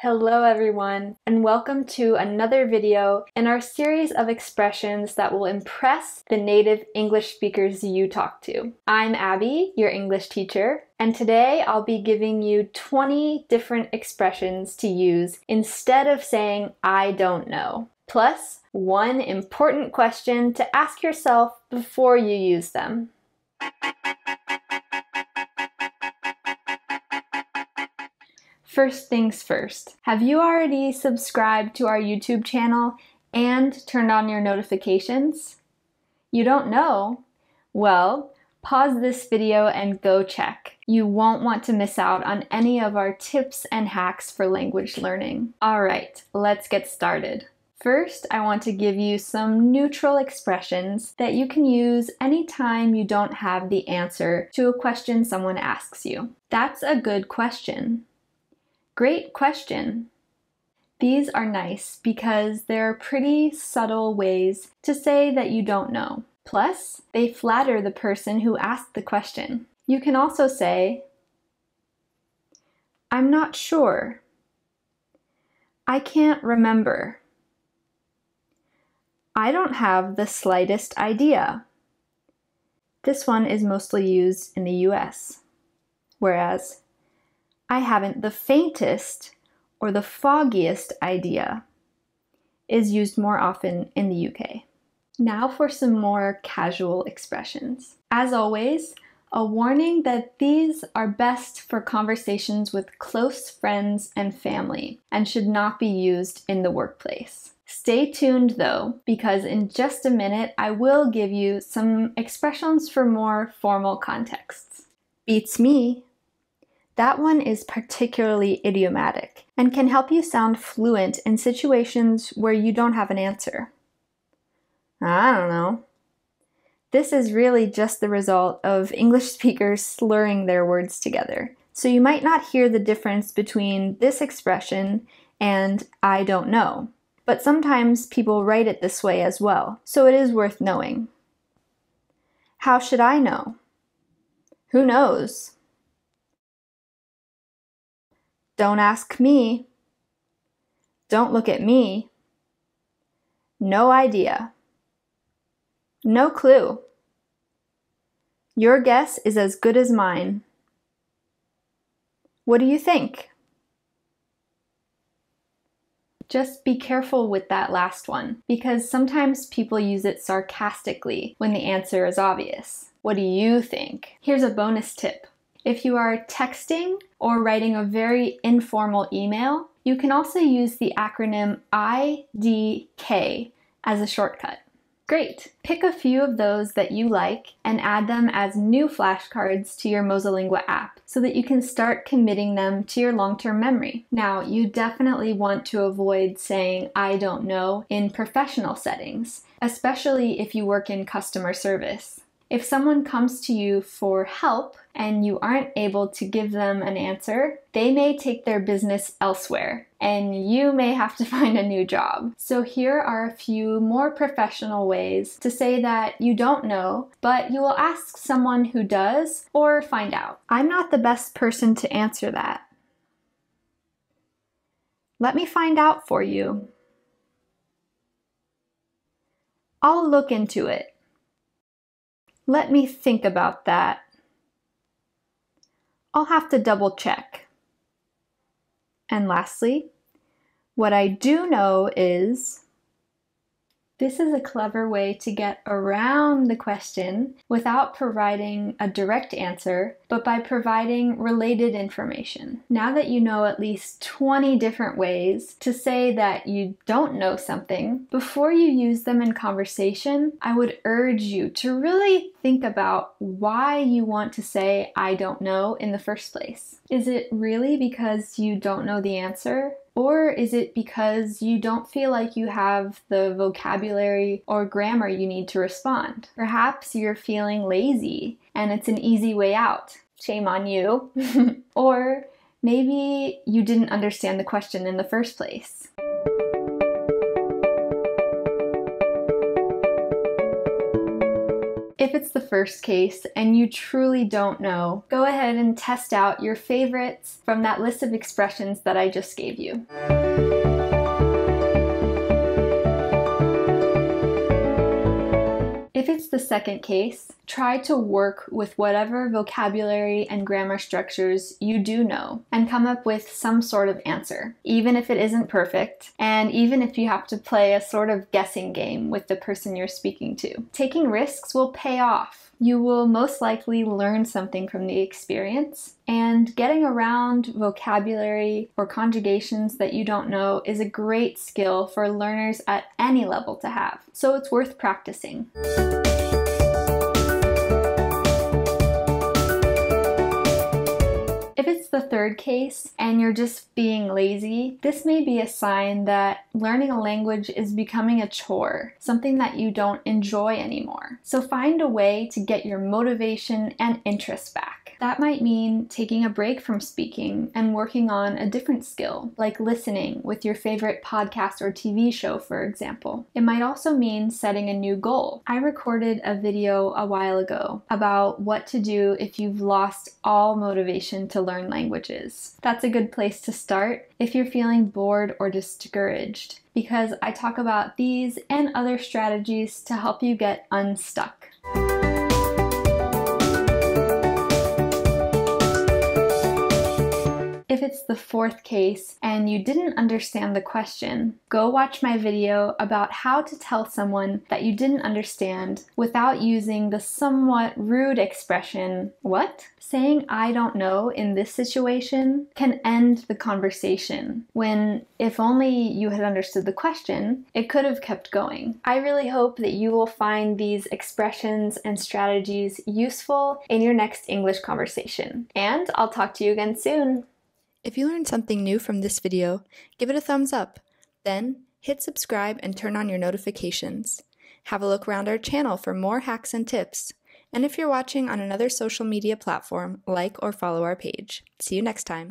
Hello everyone, and welcome to another video in our series of expressions that will impress the native English speakers you talk to. I'm Abby, your English teacher, and today I'll be giving you 20 different expressions to use instead of saying I don't know. Plus, one important question to ask yourself before you use them. First things first, have you already subscribed to our YouTube channel and turned on your notifications? You don't know? Well, pause this video and go check. You won't want to miss out on any of our tips and hacks for language learning. Alright, let's get started. First, I want to give you some neutral expressions that you can use anytime you don't have the answer to a question someone asks you. That's a good question. Great question. These are nice because they're pretty subtle ways to say that you don't know. Plus, they flatter the person who asked the question. You can also say, I'm not sure. I can't remember. I don't have the slightest idea. This one is mostly used in the US, whereas I haven't the faintest or the foggiest idea is used more often in the UK. Now for some more casual expressions. As always, a warning that these are best for conversations with close friends and family and should not be used in the workplace. Stay tuned though, because in just a minute I will give you some expressions for more formal contexts. Beats me. That one is particularly idiomatic and can help you sound fluent in situations where you don't have an answer. I don't know. This is really just the result of English speakers slurring their words together. So you might not hear the difference between this expression and I don't know. But sometimes people write it this way as well, so it is worth knowing. How should I know? Who knows? Don't ask me. Don't look at me. No idea. No clue. Your guess is as good as mine. What do you think? Just be careful with that last one, because sometimes people use it sarcastically when the answer is obvious. What do you think? Here's a bonus tip. If you are texting or writing a very informal email, you can also use the acronym IDK as a shortcut. Great! Pick a few of those that you like and add them as new flashcards to your MosaLingua app so that you can start committing them to your long-term memory. Now, you definitely want to avoid saying I don't know in professional settings, especially if you work in customer service. If someone comes to you for help and you aren't able to give them an answer, they may take their business elsewhere and you may have to find a new job. So here are a few more professional ways to say that you don't know, but you will ask someone who does or find out. I'm not the best person to answer that. Let me find out for you. I'll look into it. Let me think about that. I'll have to double check. And lastly, what I do know is, this is a clever way to get around the question without providing a direct answer, but by providing related information. Now that you know at least 20 different ways to say that you don't know something, before you use them in conversation, I would urge you to really think about why you want to say I don't know in the first place. Is it really because you don't know the answer? Or is it because you don't feel like you have the vocabulary or grammar you need to respond? Perhaps you're feeling lazy and it's an easy way out. Shame on you. Or maybe you didn't understand the question in the first place. If it's the first case and you truly don't know, go ahead and test out your favorites from that list of expressions that I just gave you. If it's the second case, try to work with whatever vocabulary and grammar structures you do know and come up with some sort of answer, even if it isn't perfect, and even if you have to play a sort of guessing game with the person you're speaking to. Taking risks will pay off. You will most likely learn something from the experience, and getting around vocabulary or conjugations that you don't know is a great skill for learners at any level to have, so it's worth practicing. If it's the third case and you're just being lazy, this may be a sign that learning a language is becoming a chore, something that you don't enjoy anymore. So find a way to get your motivation and interest back. That might mean taking a break from speaking and working on a different skill, like listening with your favorite podcast or TV show, for example. It might also mean setting a new goal. I recorded a video a while ago about what to do if you've lost all motivation to learn languages. That's a good place to start if you're feeling bored or discouraged, because I talk about these and other strategies to help you get unstuck. If it's the fourth case and you didn't understand the question, go watch my video about how to tell someone that you didn't understand without using the somewhat rude expression, "What?" Saying "I don't know" in this situation can end the conversation, when if only you had understood the question, it could have kept going. I really hope that you will find these expressions and strategies useful in your next English conversation. And I'll talk to you again soon. If you learned something new from this video, give it a thumbs up. Then, hit subscribe and turn on your notifications. Have a look around our channel for more hacks and tips. And if you're watching on another social media platform, like or follow our page. See you next time.